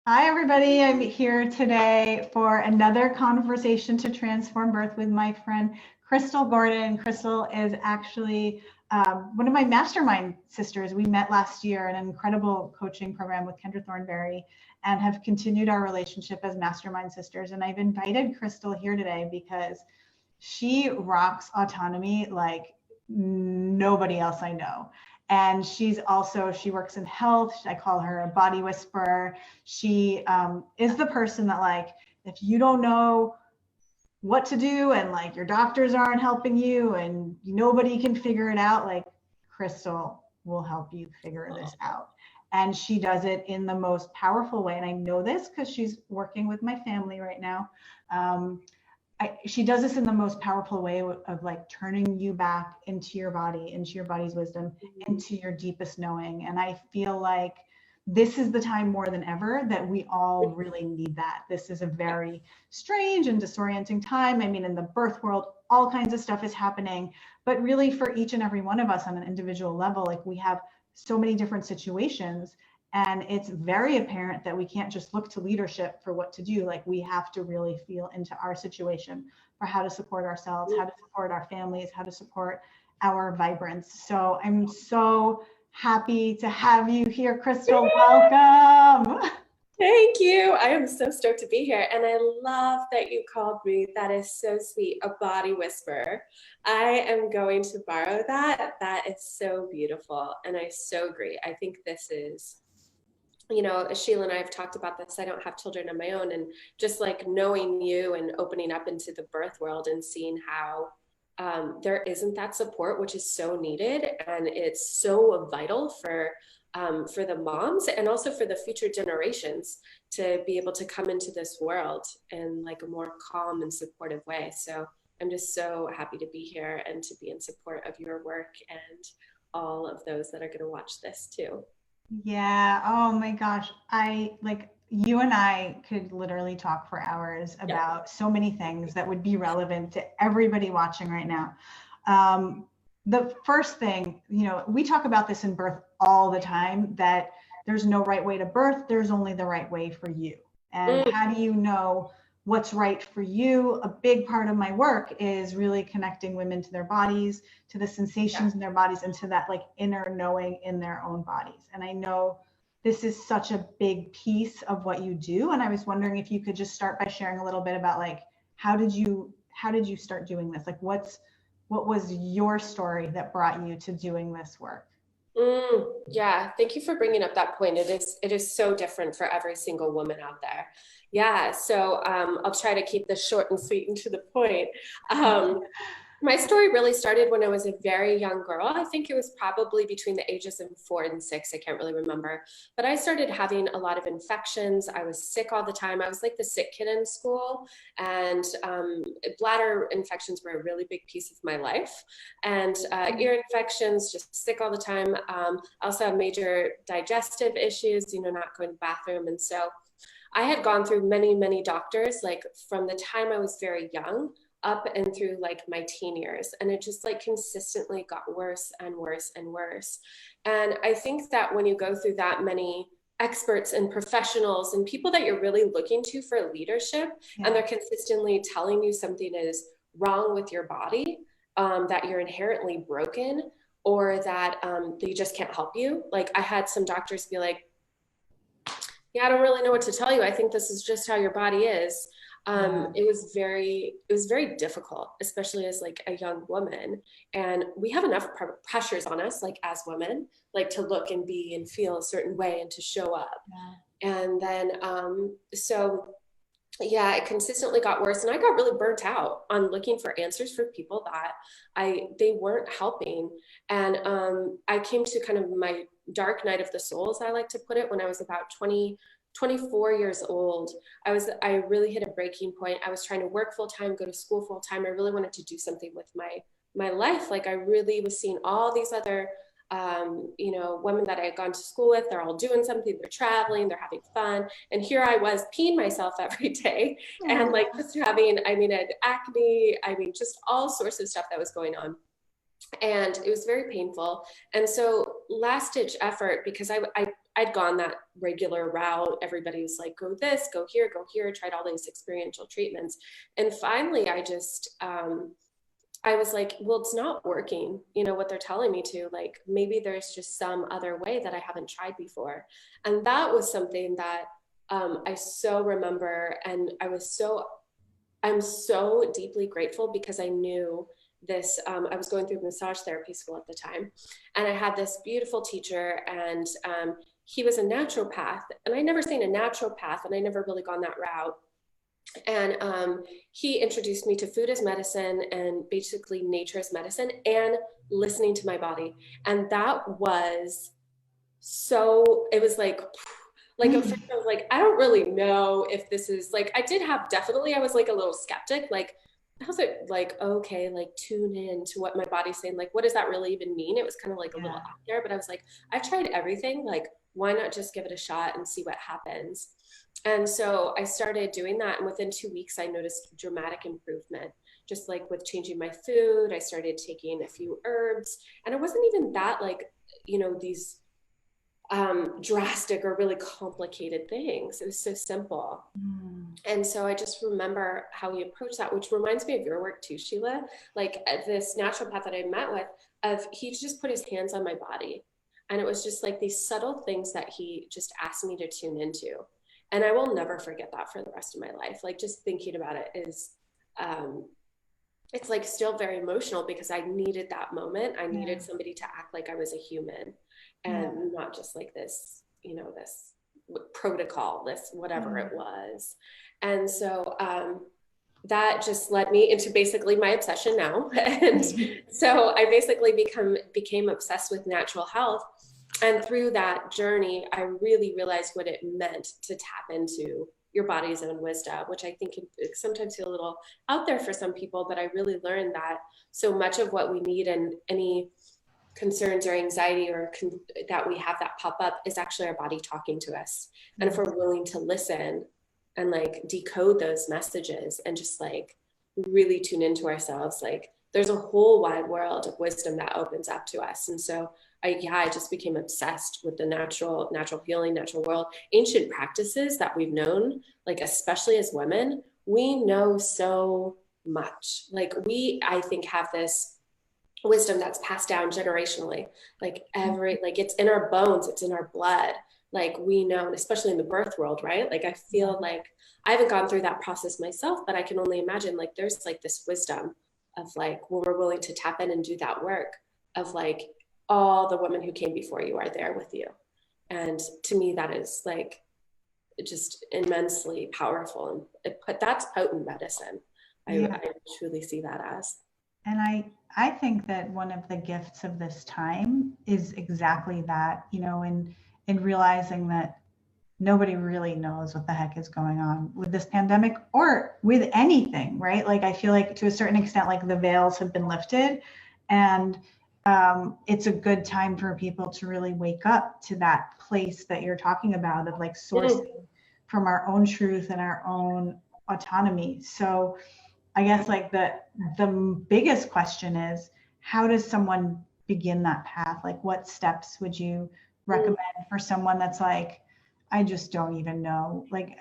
Hi, everybody. I'm here today for another conversation to transform birth with my friend Crystal Gordon. Crystal is actually one of my mastermind sisters. We met last year in an incredible coaching program with Kendra Thornberry and have continued our relationship as mastermind sisters. And I've invited Crystal here today because she rocks autonomy like nobody else I know. And she works in health. I call her a body whisperer. She is the person that, like, if you don't know what to do and like your doctors aren't helping you and nobody can figure it out, like Crystal will help you figure this out. And she does it in the most powerful way. And I know this because she's working with my family right now. She does this in the most powerful way of like turning you back into your body, into your body's wisdom, into your deepest knowing. And I feel like this is the time more than ever that we all really need that. This is a very strange and disorienting time. I mean, in the birth world, all kinds of stuff is happening, but really for each and every one of us on an individual level, like we have so many different situations. And it's very apparent that we can't just look to leadership for what to do. Like we have to really feel into our situation for how to support ourselves, how to support our families, how to support our vibrance. So I'm so happy to have you here, Crystal. Welcome. Thank you. I am so stoked to be here. And I love that you called me, that is so sweet, a body whisperer. I am going to borrow that. That is so beautiful. And I so agree. I think this is, Sheila and I have talked about this. I don't have children of my own. And just like knowing you and opening up into the birth world and seeing how there isn't that support, which is so needed. And it's so vital for the moms and also for the future generations to be able to come into this world in like a more calm and supportive way. So I'm just so happy to be here and to be in support of your work and all of those that are going to watch this too. Yeah. Oh my gosh. You and I could literally talk for hours about so many things that would be relevant to everybody watching right now. The first thing, we talk about this in birth all the time, that there's no right way to birth. There's only the right way for you. And how do you know what's right for you? A big part of my work is really connecting women to their bodies, to the sensations in their bodies, and to that like inner knowing in their own bodies. And I know this is such a big piece of what you do. And I was wondering if you could just start by sharing a little bit about like, how did you start doing this? Like what was your story that brought you to doing this work? Yeah, thank you for bringing up that point. It is so different for every single woman out there. Yeah, so I'll try to keep this short and sweet and to the point. My story really started when I was a very young girl. I think it was probably between the ages of 4 and 6. I can't really remember. But I started having a lot of infections. I was sick all the time. I was like the sick kid in school. And bladder infections were a really big piece of my life. And ear infections, just sick all the time. I also have major digestive issues, not going to the bathroom. And so I had gone through many, many doctors, like from the time I was very young up and through like my teen years. And it just like consistently got worse and worse and worse. And I think that when you go through that many experts and professionals and people that you're really looking to for leadership, and they're consistently telling you something is wrong with your body, that you're inherently broken, or that they just can't help you. Like I had some doctors be like, yeah, I don't really know what to tell you. I think this is just how your body is. It was very difficult, especially as like a young woman. And we have enough pressures on us, like as women, like to look and be and feel a certain way and to show up. And then, it consistently got worse. And I got really burnt out on looking for answers for people that they weren't helping. And I came to kind of my dark night of the soul, as I like to put it, when I was about 24 years old. I really hit a breaking point. I was trying to work full time, go to school full time. I really wanted to do something with my life. Like I really was seeing all these other, women that I had gone to school with. They're all doing something. They're traveling. They're having fun. And here I was peeing myself every day, and like just having, I had acne. Just all sorts of stuff that was going on. And it was very painful. And so last ditch effort, because I'd gone that regular route. Everybody was like, go this, go here, tried all these experiential treatments. And finally, I was like, well, it's not working, you know, what they're telling me to, like, maybe there's just some other way that I haven't tried before. And that was something that I so remember. And I'm so deeply grateful, because I knew this, I was going through massage therapy school at the time, and I had this beautiful teacher, and he was a naturopath, and I never seen a naturopath, and I never really gone that route. And he introduced me to food as medicine, and basically nature as medicine, and listening to my body. And that was so, it was like at first I was like, I don't really know if this is like, I did have, definitely, I was like a little skeptic, like, how's it, like, okay, like tune in to what my body's saying, like, what does that really even mean? It was kind of like a little out there, but I was like, I've tried everything, like, why not just give it a shot and see what happens? And so I started doing that, and within 2 weeks, I noticed dramatic improvement. Just like with changing my food, I started taking a few herbs, and it wasn't even that, like, you know, these drastic or really complicated things. It was so simple. And so I just remember how he approached that, which reminds me of your work too, Sheila. Like this naturopath that I met with, he just put his hands on my body. And it was just like these subtle things that he just asked me to tune into. And I will never forget that for the rest of my life. Like, just thinking about it is, it's like still very emotional, because I needed that moment. I needed somebody to act like I was a human, and not just like this, you know, this protocol, this whatever it was. And so that just led me into basically my obsession now. And so I basically became obsessed with natural health. And through that journey, I really realized what it meant to tap into your body's own wisdom, which I think can sometimes feel a little out there for some people, but I really learned that so much of what we need, and any concerns or anxiety or that we have that pop up, is actually our body talking to us. And if we're willing to listen and like decode those messages and just like really tune into ourselves, like there's a whole wide world of wisdom that opens up to us. And so I just became obsessed with the natural healing, natural world, ancient practices that we've known, like especially as women, we know so much. Like I think have this wisdom that's passed down generationally, like like it's in our bones, it's in our blood. Like we know, and especially in the birth world, right? Like I feel like I haven't gone through that process myself, but I can only imagine like there's like this wisdom of like, when we're willing to tap in and do that work of like, all the women who came before you are there with you. And to me, that is like just immensely powerful. And that's potent medicine. I truly see that as. And I think that one of the gifts of this time is exactly that, you know, in realizing that nobody really knows what the heck is going on with this pandemic or with anything, right? Like I feel like to a certain extent, like the veils have been lifted, and it's a good time for people to really wake up to that place that you're talking about of like sourcing from our own truth and our own autonomy. So I guess like the biggest question is, how does someone begin that path? Like what steps would you recommend for someone that's like, I just don't even know. Like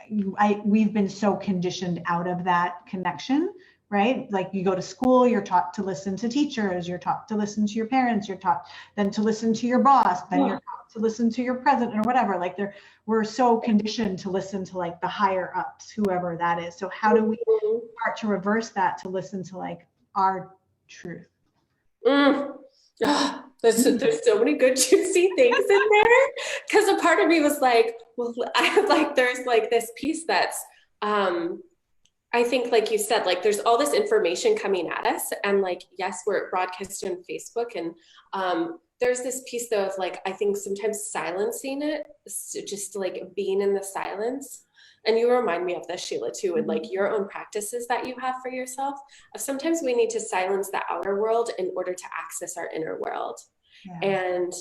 we've been so conditioned out of that connection, right? Like you go to school, you're taught to listen to teachers, you're taught to listen to your parents, you're taught then to listen to your boss, then you're taught to listen to your president or whatever. Like we're so conditioned to listen to like the higher ups, whoever that is. So how do we start to reverse that to listen to like our truth? There's so many good juicy things in there, because a part of me was like, well, I like there's like this piece that's I think like you said, like there's all this information coming at us, and like yes, we're broadcast on Facebook, and there's this piece though of like I think sometimes silencing it, so just like being in the silence. And you remind me of this, Sheila, too, and like your own practices that you have for yourself. Of sometimes we need to silence the outer world in order to access our inner world. And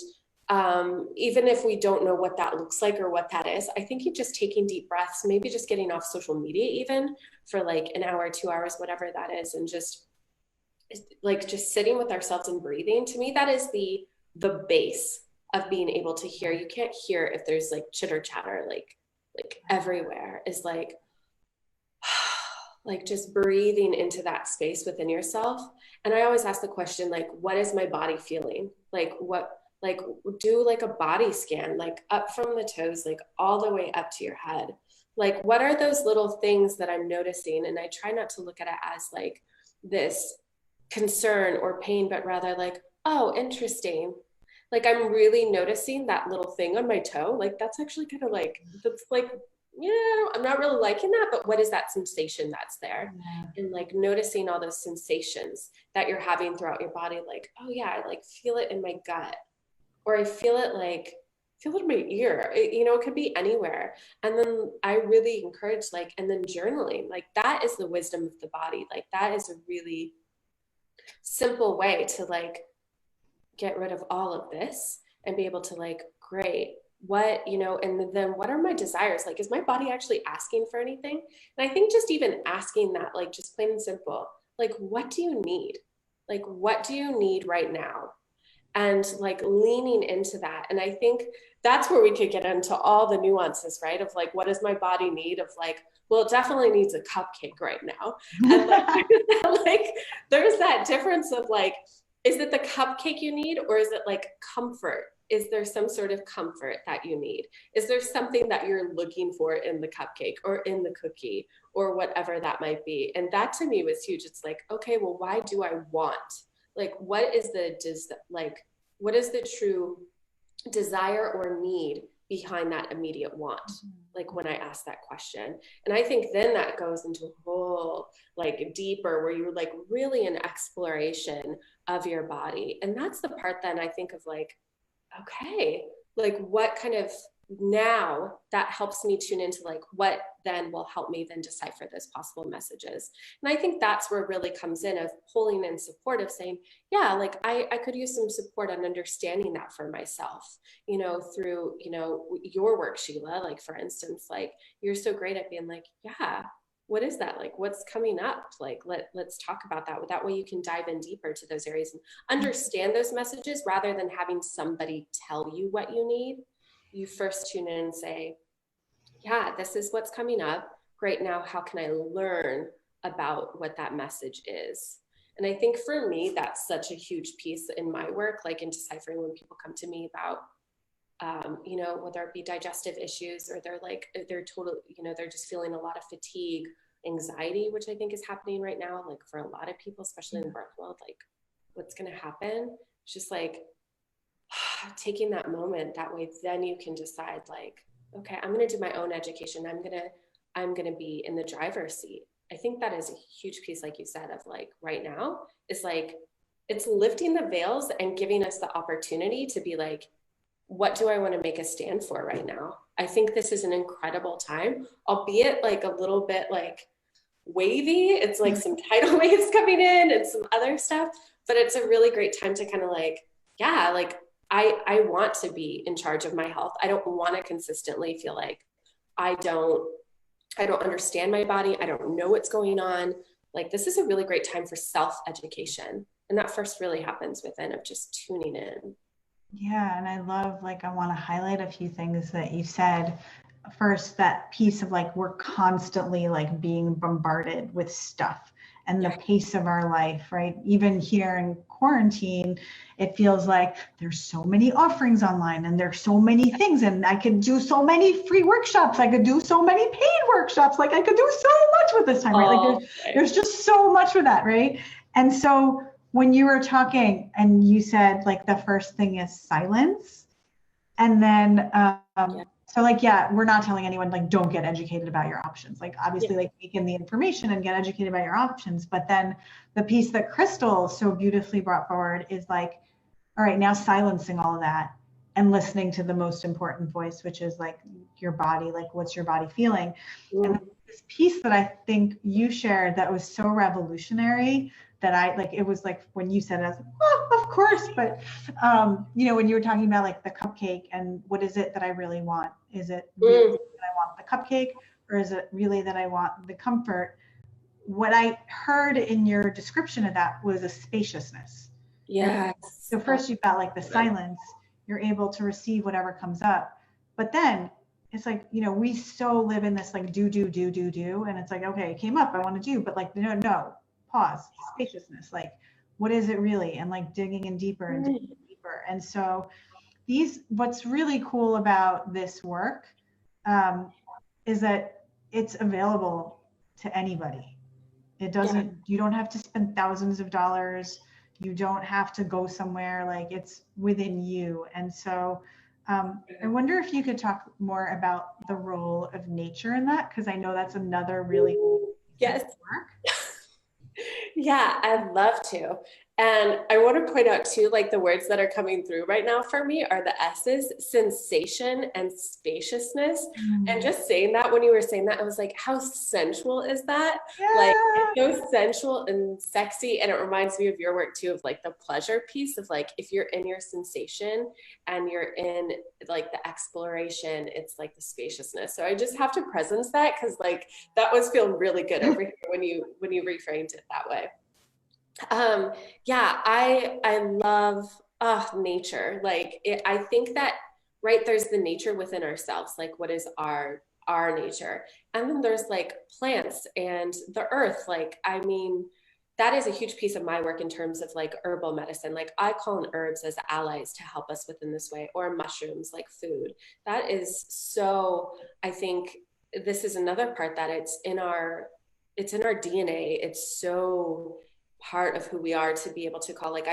even if we don't know what that looks like or what that is, I think you just taking deep breaths, maybe just getting off social media even for like an hour, 2 hours, whatever that is, and just like just sitting with ourselves and breathing. To me, that is the base of being able to hear. You can't hear if there's like chitter chatter, like everywhere, is like just breathing into that space within yourself. And I always ask the question, like, what is my body feeling? Like do like a body scan, like up from the toes, like all the way up to your head. Like, what are those little things that I'm noticing? And I try not to look at it as like this concern or pain, but rather like, oh, interesting. Like, I'm really noticing that little thing on my toe. Like, that's actually kind of like, that's like, yeah, I'm not really liking that, but what is that sensation that's there? Yeah. And like noticing all those sensations that you're having throughout your body, like, oh yeah, I like feel it in my gut, or I feel it in my ear. It could be anywhere. And then I really encourage and then journaling, like that is the wisdom of the body. Like that is a really simple way to like get rid of all of this and be able to like, great, and then what are my desires? Like, is my body actually asking for anything? And I think just even asking that, like just plain and simple, like, what do you need? Like, what do you need right now? And like leaning into that. And I think that's where we could get into all the nuances, right? Of like, what does my body need? Of like, well, it definitely needs a cupcake right now. And like there's that difference of like, is it the cupcake you need, or is it like comfort? Is there some sort of comfort that you need? Is there something that you're looking for in the cupcake or in the cookie or whatever that might be? And that to me was huge. It's like, okay, well, why do I want? Like, what is the true desire or need behind that immediate want? Like when I ask that question. And I think then that goes into a whole like deeper, where you're like really an exploration of your body. And that's the part then I think of like, okay, like what kind of, now that helps me tune into like what then will help me then decipher those possible messages. And I think that's where it really comes in, of pulling in support, of saying, yeah, like I could use some support on understanding that for myself, through, your work, Sheila. Like, for instance, like you're so great at being like, yeah, what is that? Like, what's coming up? Like, let's talk about that. That way you can dive in deeper to those areas and understand those messages, rather than having somebody tell you what you need. You first tune in and say, yeah, this is what's coming up. Great. Now, how can I learn about what that message is? And I think for me, that's such a huge piece in my work, like in deciphering when people come to me about, whether it be digestive issues, or they're just feeling a lot of fatigue, anxiety, which I think is happening right now, like for a lot of people, especially in the birth world, like what's going to happen? It's just like taking that moment. That way, then you can decide like, okay, I'm going to do my own education. I'm going to be in the driver's seat. I think that is a huge piece, like you said, of like right now is like, it's lifting the veils and giving us the opportunity to be like, what do I want to make a stand for right now? I think this is an incredible time, albeit like a little bit like wavy. It's like some tidal waves coming in and some other stuff, but it's a really great time to kind of like, yeah, like I want to be in charge of my health. I don't want to consistently feel like I don't understand my body. I don't know what's going on. Like, this is a really great time for self-education. And that first really happens within, of just tuning in. Yeah. And I love, like, I want to highlight a few things that you said. First, that piece of like, we're constantly like being bombarded with stuff and the pace of our life, right? Even here in quarantine, it feels like there's so many offerings online and there's so many things, and I could do so many free workshops. I could do so many paid workshops. Like, I could do so much with this time, right? Like there's just so much with that, right? And so when you were talking and you said like the first thing is silence, and then so like, yeah, we're not telling anyone like, don't get educated about your options. Like, obviously, like, take in the information and get educated about your options. But then the piece that Crystal so beautifully brought forward is like, all right, now silencing all of that and listening to the most important voice, which is like your body, like what's your body feeling? And this piece that I think you shared that was so revolutionary, that I like, it was like when you said it, I was like, oh, of course. But when you were talking about like the cupcake and what is it that I really want? Is it really that I want the cupcake, or is it really that I want the comfort? What I heard in your description of that was a spaciousness. Yes. So first you've got like the silence, you're able to receive whatever comes up. But then it's like, you know, we so live in this like do. And it's like, okay, it came up, I want to do, but like, no, pause, spaciousness. Like, what is it really? And like digging in deeper and digging in deeper. And so what's really cool about this work is that it's available to anybody. It doesn't, you don't have to spend thousands of dollars. You don't have to go somewhere, like it's within you. And so I wonder if you could talk more about the role of nature in that, because I know that's another really Yes. work. Yeah, I'd love to. And I want to point out too, like the words that are coming through right now for me are the S's, sensation and spaciousness. And just saying that, when you were saying that, I was like, how sensual is that? Yeah. Like, it's so sensual and sexy. And it reminds me of your work too, of like the pleasure piece of like, if you're in your sensation and you're in like the exploration, it's like the spaciousness. So I just have to presence that, because like that was feeling really good over here when you reframed it that way. Yeah, I love nature. Like I think that, right, there's the nature within ourselves, like what is our nature, and then there's like plants and the earth. Like, I mean, that is a huge piece of my work in terms of like herbal medicine. Like I call on herbs as allies to help us within this way, or mushrooms like food. That is so, I think this is another part that it's in our DNA. It's so part of who we are to be able to call, like,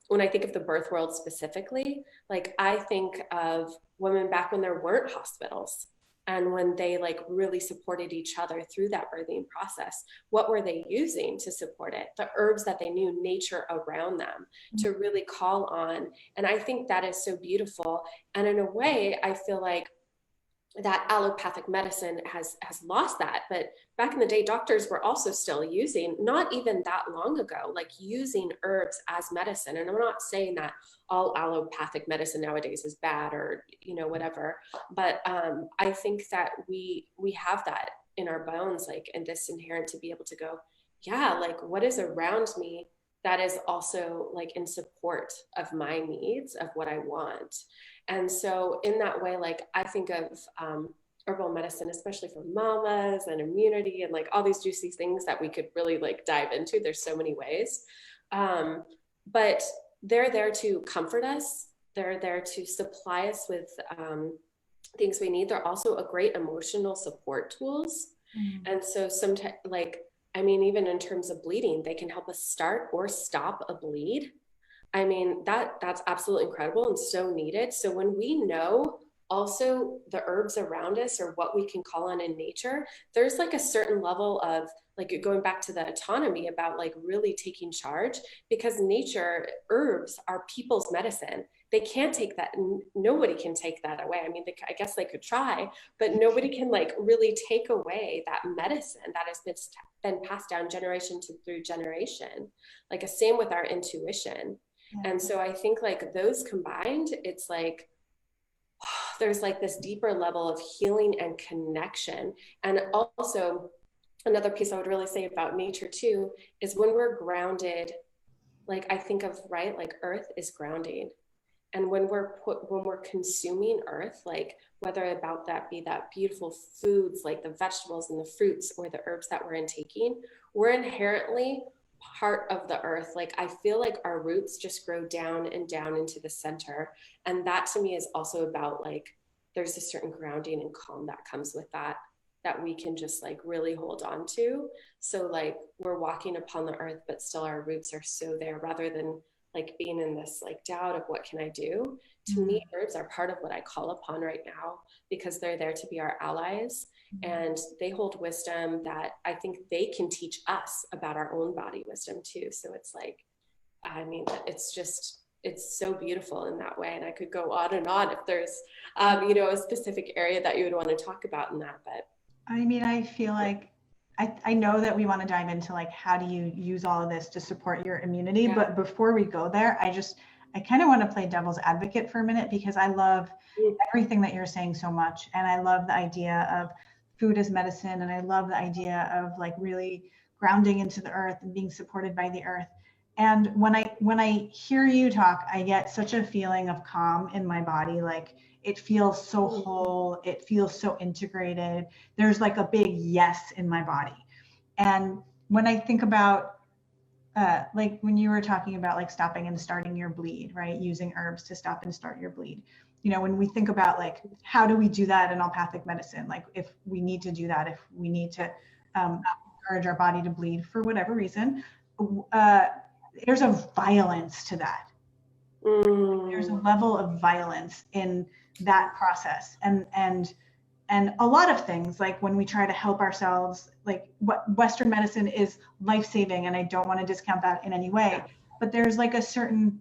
when I think of the birth world specifically, like I think of women back when there weren't hospitals, and when they like really supported each other through that birthing process. What were they using to support it? The herbs that they knew, nature around them to really call on. And I think that is so beautiful. And in a way, I feel like that allopathic medicine has lost that. But back in the day, doctors were also still using, not even that long ago, like using herbs as medicine. And I'm not saying that all allopathic medicine nowadays is bad, or, you know, whatever. But I think that we have that in our bones, like, and this inherent to be able to go, yeah, like what is around me that is also like in support of my needs, of what I want. And so in that way, like I think of herbal medicine, especially for mamas and immunity and like all these juicy things that we could really like dive into. There's so many ways. But they're there to comfort us. They're there to supply us with things we need. They're also a great emotional support tools. And so sometimes, like, I mean, even in terms of bleeding, they can help us start or stop a bleed. I mean, that's absolutely incredible and so needed. So when we know also the herbs around us, or what we can call on in nature, there's like a certain level of like going back to the autonomy about like really taking charge, because nature, herbs are people's medicine. They can't take that. Nobody can take that away. I mean, I guess they could try, but nobody can like really take away that medicine that has been passed down generation through generation. Like a same with our intuition. And so I think like those combined, it's like, there's like this deeper level of healing and connection. And also another piece I would really say about nature too, is when we're grounded, like I think of, right, like earth is grounding. And when we're consuming earth, like whether about that be that beautiful foods, like the vegetables and the fruits, or the herbs that we're intaking, we're inherently part of the earth. Like I feel like our roots just grow down and down into the center. And that to me is also about like, there's a certain grounding and calm that comes with that we can just like really hold on to. So like we're walking upon the earth, but still our roots are so there, rather than like being in this like doubt of what can I do. To me, herbs are part of what I call upon right now, because they're there to be our allies. And they hold wisdom that I think they can teach us about our own body wisdom too. So it's like, I mean, it's so beautiful in that way. And I could go on and on if there's, you know, a specific area that you would want to talk about in that. But I mean, I feel like I know that we want to dive into like, how do you use all of this to support your immunity? Yeah. But before we go there, I kind of want to play devil's advocate for a minute, because I love everything that you're saying so much. And I love the idea of food as medicine. And I love the idea of like really grounding into the earth and being supported by the earth. And when I hear you talk, I get such a feeling of calm in my body. Like it feels so whole. It feels so integrated. There's like a big yes in my body. And when I think about like when you were talking about like stopping and starting your bleed, right? Using herbs to stop and start your bleed. You know, when we think about like, how do we do that in allopathic medicine? Like if we need to do that, if we need to encourage our body to bleed for whatever reason, uh, there's a violence to that. There's a level of violence in that process. And a lot of things, like when we try to help ourselves, like what Western medicine is life-saving, and I don't want to discount that in any way, but there's like a certain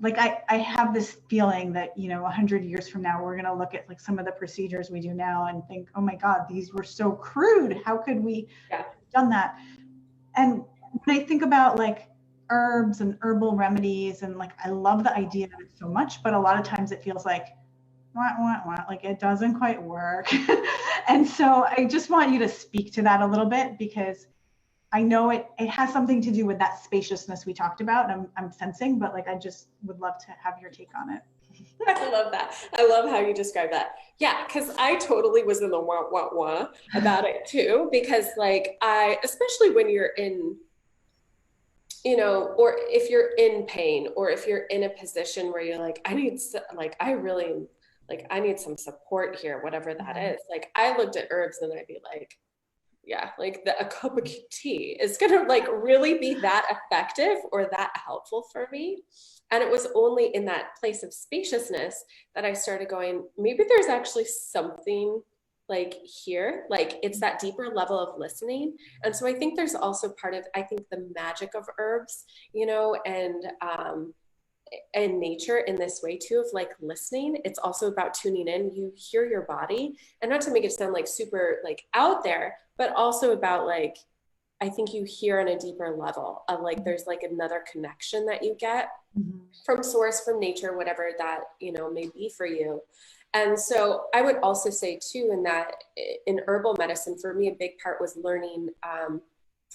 like I have this feeling that, you know, 100 years from now, we're going to look at like some of the procedures we do now and think, oh my God, these were so crude. How could we have done that? And when I think about like herbs and herbal remedies, and like I love the idea of it so much, but a lot of times it feels like like it doesn't quite work. And so I just want you to speak to that a little bit, because I know it has something to do with that spaciousness we talked about, and I'm sensing, but like I just would love to have your take on it. I love that. I love how you describe that. Yeah, because I totally was in the wah about it too, because like especially when you're in, you know, or if you're in pain, or if you're in a position where you're like, I need some support here, whatever that is. Like I looked at herbs and I'd be like, yeah, like a cup of tea is going to like really be that effective or that helpful for me. And it was only in that place of spaciousness that I started going, maybe there's actually something like here, like it's that deeper level of listening. And so I think there's also part of, I think the magic of herbs, you know, and nature in this way too, of like listening. It's also about tuning in. You hear your body, and not to make it sound like super like out there, but also about like, I think you hear on a deeper level of like, there's like another connection that you get from source, from nature, whatever that, you know, may be for you. And so I would also say too, in that in herbal medicine, for me, a big part was learning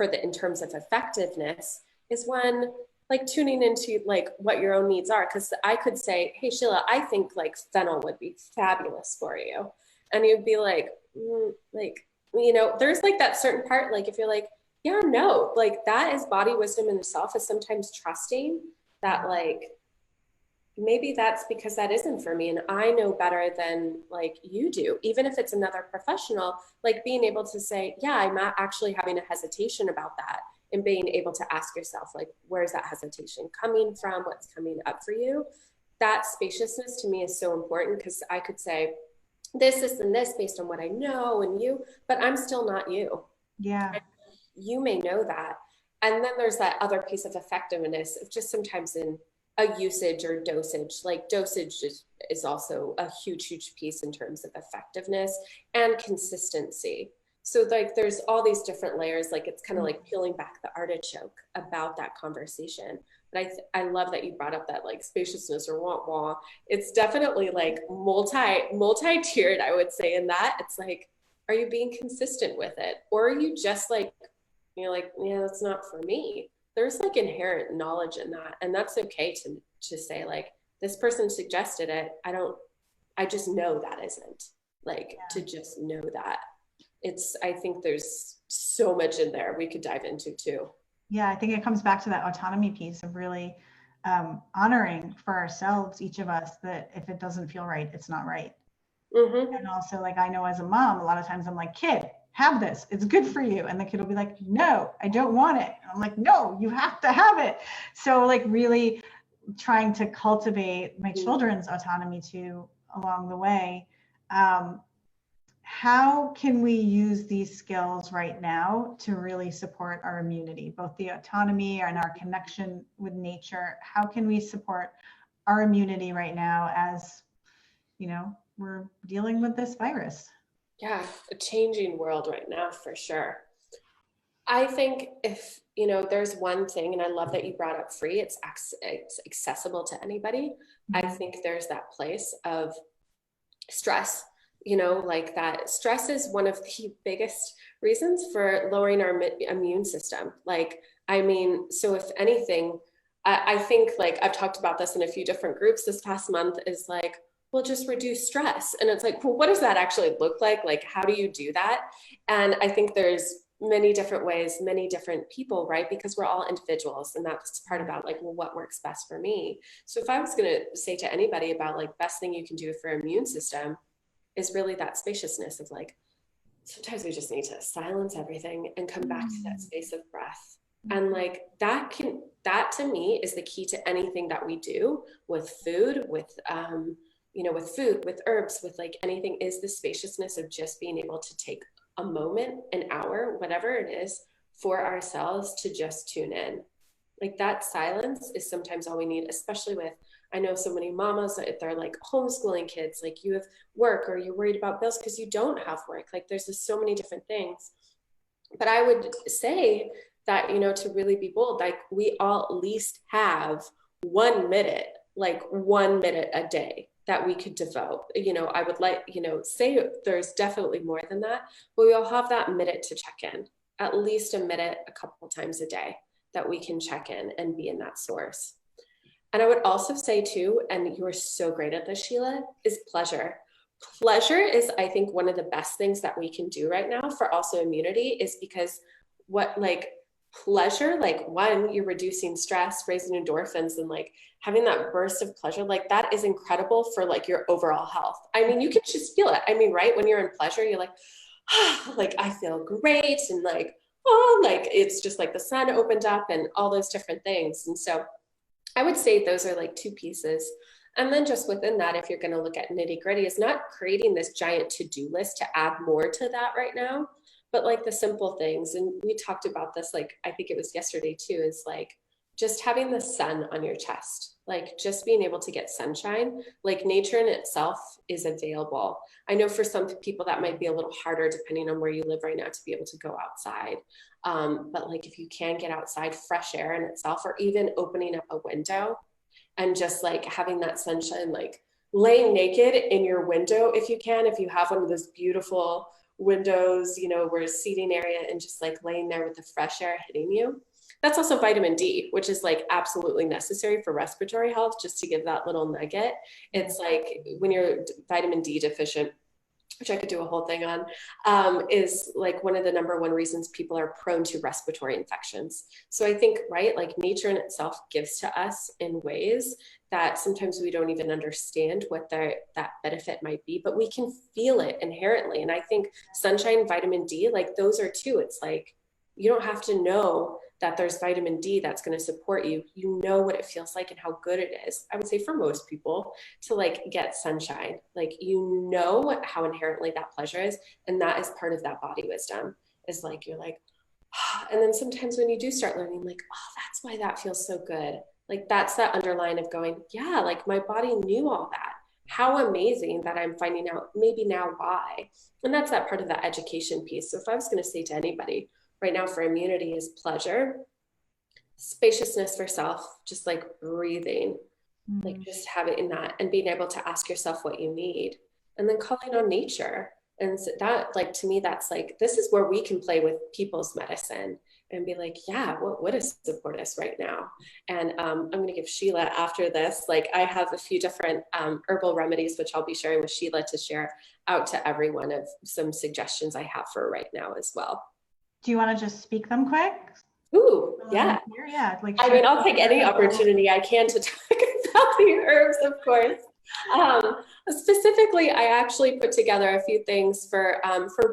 in terms of effectiveness is when like tuning into like what your own needs are. Cause I could say, hey, Sheila, I think like fennel would be fabulous for you. And you'd be like, like, you know, there's like that certain part, like if you're like, yeah, no, like that is body wisdom in itself, is sometimes trusting that like, maybe that's because that isn't for me. And I know better than like you do, even if it's another professional, like being able to say, yeah, I'm not actually having a hesitation about that. And being able to ask yourself, like, where's that hesitation coming from? What's coming up for you? That spaciousness to me is so important, because I could say this, and this based on what I know and you, but I'm still not you. Yeah. And you may know that. And then there's that other piece of effectiveness of just sometimes in a usage or dosage, like dosage is also a huge piece in terms of effectiveness and consistency. So like there's all these different layers, like it's kind of like peeling back the artichoke about that conversation. But I love that you brought up that like spaciousness or wah. It's definitely like multi-tiered, I would say, in that. It's like, are you being consistent with it? Or are you just like, you're like, yeah, that's not for me. There's like inherent knowledge in that. And that's okay to say like, this person suggested it. I just know that isn't like, to just know that. I think there's so much in there we could dive into too. Yeah, I think it comes back to that autonomy piece of really honoring for ourselves, each of us, that if it doesn't feel right, it's not right. And also, like, I know as a mom, a lot of times I'm like, kid, have this, it's good for you. And the kid will be like, no, I don't want it. And I'm like, no, you have to have it. So like really trying to cultivate my children's autonomy too along the way. How can we use these skills right now to really support our immunity, both the autonomy and our connection with nature? How can we support our immunity right now as, you know, we're dealing with this virus? Yeah, a changing world right now for sure. I think if, you know, there's one thing, and I love that you brought up free, it's accessible to anybody. I think there's that place of stress, you know, like that stress is one of the biggest reasons for lowering our immune system. Like I mean, so if anything, I think like I've talked about this in a few different groups this past month is like, well, just reduce stress. And it's like, well, what does that actually look like? Like, how do you do that? And I think there's many different ways, many different people, right? Because we're all individuals. And that's part about like, well, what works best for me? So if I was going to say to anybody about like best thing you can do for immune system is really that spaciousness of like, sometimes we just need to silence everything and come back to that space of breath. And like that to me is the key to anything that we do with food, with with food, with herbs, with like anything, is the spaciousness of just being able to take a moment, an hour, whatever it is, for ourselves to just tune in. Like that silence is sometimes all we need, especially with, I know so many mamas, if they're like homeschooling kids, like you have work or you're worried about bills because you don't have work. Like there's just so many different things. But I would say that, to really be bold, like we all at least have 1 minute, like 1 minute a day that we could devote. I would like, say there's definitely more than that, but we all have that minute to check in, at least a minute, a couple of times a day that we can check in and be in that source. And I would also say too, and you are so great at this, Sheila, is pleasure. Pleasure is, I think, one of the best things that we can do right now for also immunity, is because pleasure, like one, you're reducing stress, raising endorphins, and like having that burst of pleasure, like that is incredible for like your overall health. I mean, you can just feel it. I mean, right? When you're in pleasure, you're like, like I feel great. And like, oh, like it's just like the sun opened up and all those different things. And so I would say those are like two pieces. And then just within that, if you're going to look at nitty gritty, is not creating this giant to-do list to add more to that right now, but like the simple things. And we talked about this, like, I think it was yesterday too, is like just having the sun on your chest, like just being able to get sunshine, like nature in itself is available. I know for some people that might be a little harder depending on where you live right now to be able to go outside. But like if you can get outside, fresh air in itself, or even opening up a window and just like having that sunshine, like laying naked in your window if you can, if you have one of those beautiful windows, where a seating area, and just like laying there with the fresh air hitting you. That's also vitamin D, which is like absolutely necessary for respiratory health, just to give that little nugget. It's like when you're vitamin D deficient, which I could do a whole thing on, is like one of the number one reasons people are prone to respiratory infections. So I think, right, like nature in itself gives to us in ways that sometimes we don't even understand what that benefit might be, but we can feel it inherently. And I think sunshine, vitamin D, like those are two. It's like, you don't have to know that there's vitamin D that's going to support you. You know what it feels like and how good it is. I would say for most people to like get sunshine, like, how inherently that pleasure is. And that is part of that body wisdom, is like, you're like, and then sometimes when you do start learning, like, oh, that's why that feels so good. Like that's that underline of going, yeah, like my body knew all that. How amazing that I'm finding out maybe now why. And that's that part of that education piece. So if I was going to say to anybody right now for immunity, is pleasure, spaciousness for self, just like breathing, like just having that and being able to ask yourself what you need, and then calling on nature. And so that, like, to me, that's like, this is where we can play with people's medicine and be like, yeah, what does support us right now? And I'm going to give Sheila after this, like I have a few different herbal remedies, which I'll be sharing with Sheila to share out to everyone, of some suggestions I have for right now as well. Do you want to just speak them quick? Ooh, yeah. Yeah. Like, I mean, I'll take any opportunity I can to talk about the herbs, of course. Specifically, I actually put together a few things for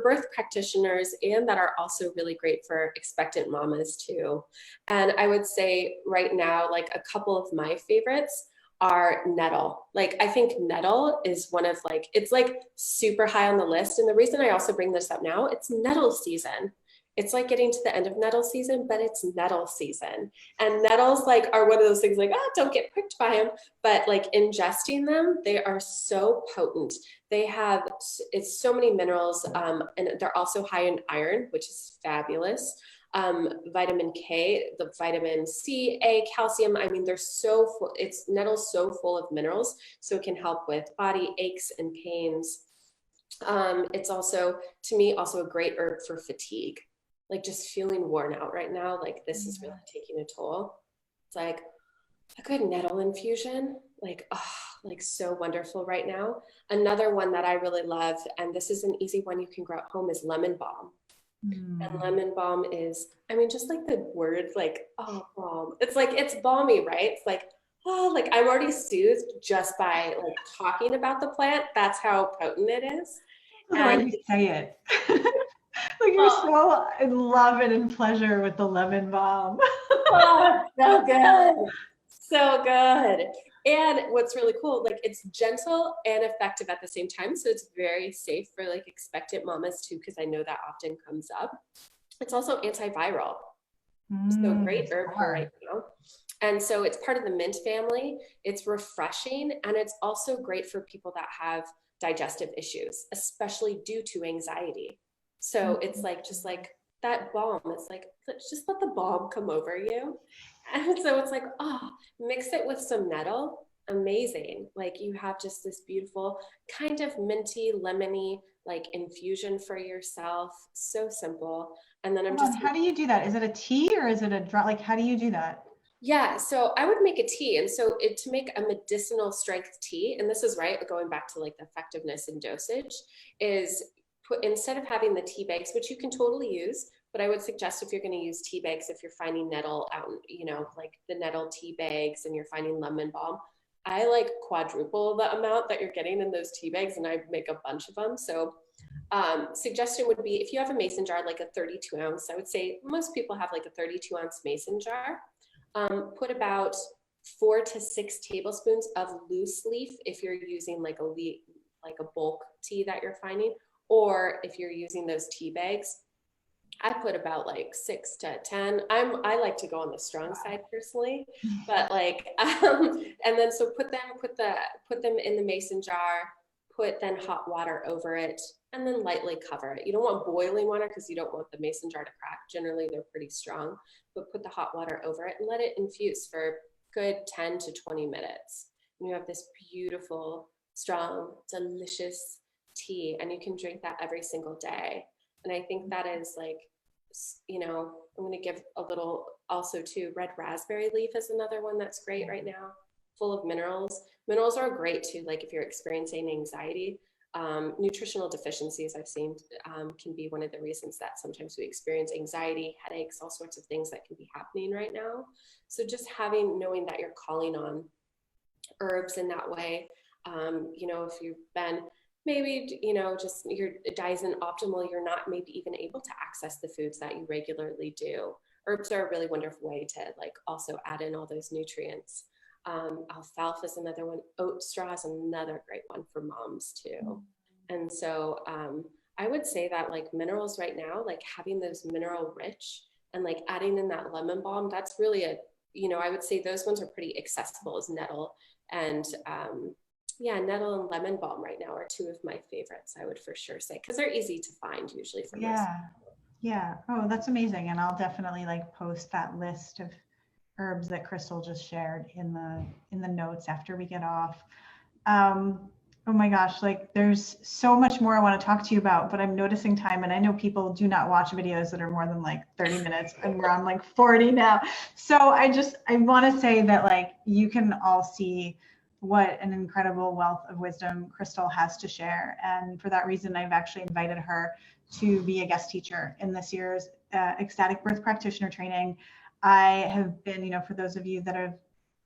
birth practitioners, and that are also really great for expectant mamas too. And I would say right now, like a couple of my favorites are nettle. Like I think nettle is one of like, it's like super high on the list. And the reason I also bring this up now, it's nettle season. It's like getting to the end of nettle season, but it's nettle season. And nettles like are one of those things like, don't get pricked by them, but like ingesting them, they are so potent. They have, it's so many minerals, and they're also high in iron, which is fabulous. Vitamin K, the vitamin C, A, calcium. I mean, they're so full, nettle's so full of minerals. So it can help with body aches and pains. It's also, to me, also a great herb for fatigue. like just feeling worn out right now, like this is really taking a toll. It's like a good nettle infusion, like, oh, like so wonderful right now. Another one that I really love, and this is an easy one you can grow at home, is lemon balm. And lemon balm is, I mean, just like the word, like, oh, balm. It's like, it's balmy, right? It's like, oh, like I'm already soothed just by like talking about the plant. That's how potent it is. The way And you say it. Like you're so in love and in pleasure with the lemon balm. oh, so good. So good. And what's really cool, like it's gentle and effective at the same time. So it's very safe for like expectant mamas too, because I know that often comes up. It's also antiviral. So great herb for right now. And so it's part of the mint family. It's refreshing, and it's also great for people that have digestive issues, especially due to anxiety. So it's like, just like that balm, it's like, just let the balm come over you. And so it's like, oh, mix it with some nettle. Amazing. Like you have just this beautiful kind of minty, lemony, like infusion for yourself. So simple. And then I'm just, how do you do that? Is it a tea or is it a drop? Like, how do you do that? yeah, so I would make a tea. And so to make a medicinal strength tea, and this is right, going back to like the effectiveness and dosage, is put, instead of having the tea bags, which you can totally use, but I would suggest if you're going to use tea bags, if you're finding nettle out, you know, like the nettle tea bags and you're finding lemon balm, I like quadruple the amount that you're getting in those tea bags, and I make a bunch of them. So suggestion would be if you have a mason jar, like a 32 ounce, I would say most people have like a 32 ounce mason jar. Put about 4 to 6 tablespoons of loose leaf if you're using like a bulk tea that you're finding, or if you're using those tea bags. I put about like 6 to 10. I like to go on the strong side personally, but like and then so put them in the mason jar, put then hot water over it, and then lightly cover it. You don't want boiling water because you don't want the mason jar to crack. Generally they're pretty strong, but put the hot water over it and let it infuse for good 10 to 20 minutes. And you have this beautiful, strong, delicious tea, and you can drink that every single day. And I think that is like, you know, I'm going to give a little also too. Red raspberry leaf is another one that's great right now, full of minerals. Minerals are great too, like if you're experiencing anxiety. Nutritional deficiencies I've seen can be one of the reasons that sometimes we experience anxiety, headaches, all sorts of things that can be happening right now. So just knowing that you're calling on herbs in that way. You know, if you've been maybe, you know, just your diet isn't optimal, you're not maybe even able to access the foods that you regularly do. Herbs are a really wonderful way to like also add in all those nutrients. Alfalfa is another one. Oat straw is another great one for moms too. And so I would say that like minerals right now, like having those mineral rich and like adding in that lemon balm, that's really you know, I would say those ones are pretty accessible as nettle and yeah, nettle and lemon balm right now are two of my favorites, I would for sure say, because they're easy to find usually for most. Yeah. Oh, that's amazing. And I'll definitely like post that list of herbs that Crystal just shared in the notes after we get off. Oh my gosh, like there's so much more I want to talk to you about, but I'm noticing time, and I know people do not watch videos that are more than like 30 minutes, and we're on like 40 now. So I want to say that like you can all see what an incredible wealth of wisdom Crystal has to share. And for that reason, I've actually invited her to be a guest teacher in this year's Ecstatic Birth Practitioner Training. I have been, you know, for those of you that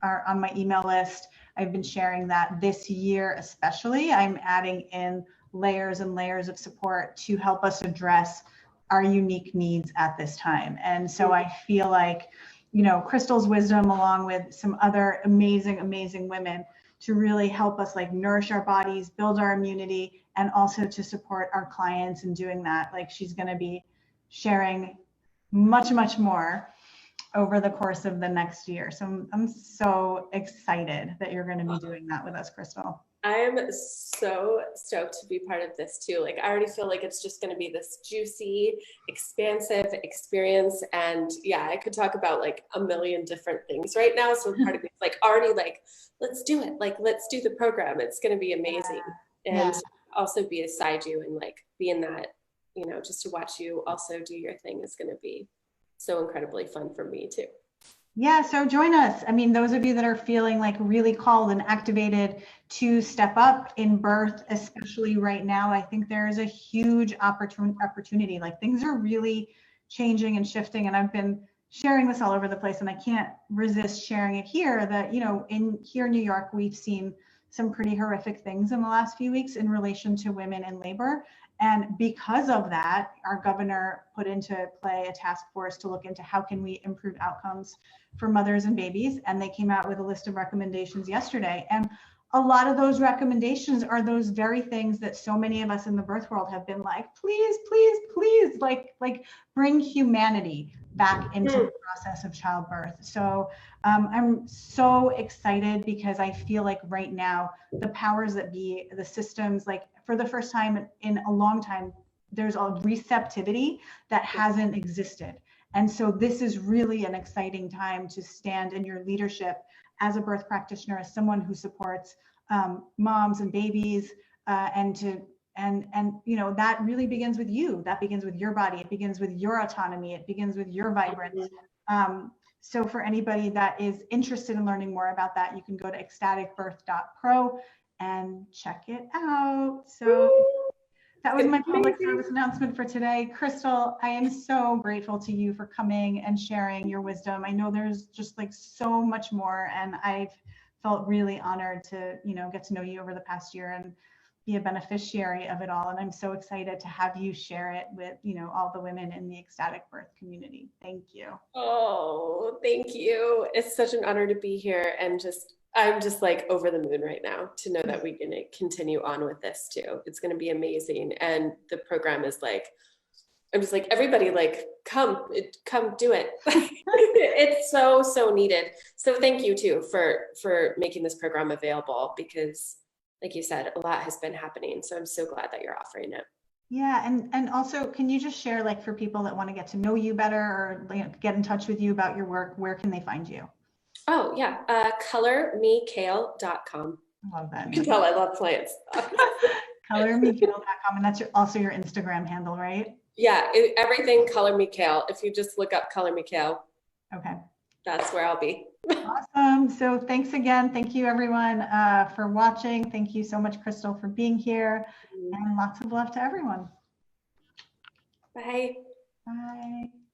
are on my email list, I've been sharing that this year especially, I'm adding in layers and layers of support to help us address our unique needs at this time. And so I feel like, you know, Crystal's wisdom along with some other amazing, amazing women to really help us like nourish our bodies, build our immunity, and also to support our clients in doing that. Like she's going to be sharing much, much more over the course of the next year. So I'm so excited that you're going to be doing that with us, Crystal. I'm so stoked to be part of this too. Like I already feel like it's just going to be this juicy, expansive experience. And yeah, I could talk about like a million different things right now. So part of me is like already like, let's do it. Like, let's do the program. It's going to be amazing. And also be beside you and like be in that you know, just to watch you also do your thing is going to be so incredibly fun for me too. Yeah, so join us. I mean, those of you that are feeling like really called and activated to step up in birth, especially right now, I think there is a huge opportunity. Like things are really changing and shifting, and I've been sharing this all over the place, and I can't resist sharing it here that, you know, here in New York, we've seen some pretty horrific things in the last few weeks in relation to women in labor. And because of that, our governor put into play a task force to look into how can we improve outcomes for mothers and babies. And they came out with a list of recommendations yesterday. And a lot of those recommendations are those very things that so many of us in the birth world have been like, please, please, please, like bring humanity back into the process of childbirth. So I'm so excited because I feel like right now the powers that be, the systems, like for the first time in a long time, there's a receptivity that hasn't existed. And so this is really an exciting time to stand in your leadership as a birth practitioner, as someone who supports moms and babies, and you know, that really begins with you. That begins with your body. It begins with your autonomy. It begins with your vibrance. So for anybody that is interested in learning more about that, you can go to ecstaticbirth.pro and check it out. So that was my public service announcement for today. Crystal, I am so grateful to you for coming and sharing your wisdom. I know there's just like so much more, and I've felt really honored to, you know, get to know you over the past year and be a beneficiary of it all. And I'm so excited to have you share it with, you know, all the women in the ecstatic birth community. Thank you. Oh, thank you. It's such an honor to be here, and I'm just like over the moon right now to know that we're going to continue on with this too. It's going to be amazing. And the program is like, I'm just like, everybody like, come do it. It's so needed. So thank you too for making this program available, because like you said, a lot has been happening. So I'm so glad that you're offering it. Yeah, and also, can you just share, like, for people that want to get to know you better or get in touch with you about your work, where can they find you? Oh yeah, colormekale.com. Love that. You can tell I love plants. colormekale.com, and that's also your Instagram handle, right? Yeah, everything Color Me Kale. If you just look up Color Me Kale, okay, that's where I'll be. Awesome. So thanks again. Thank you everyone for watching. Thank you so much, Crystal, for being here, and lots of love to everyone. Bye. Bye.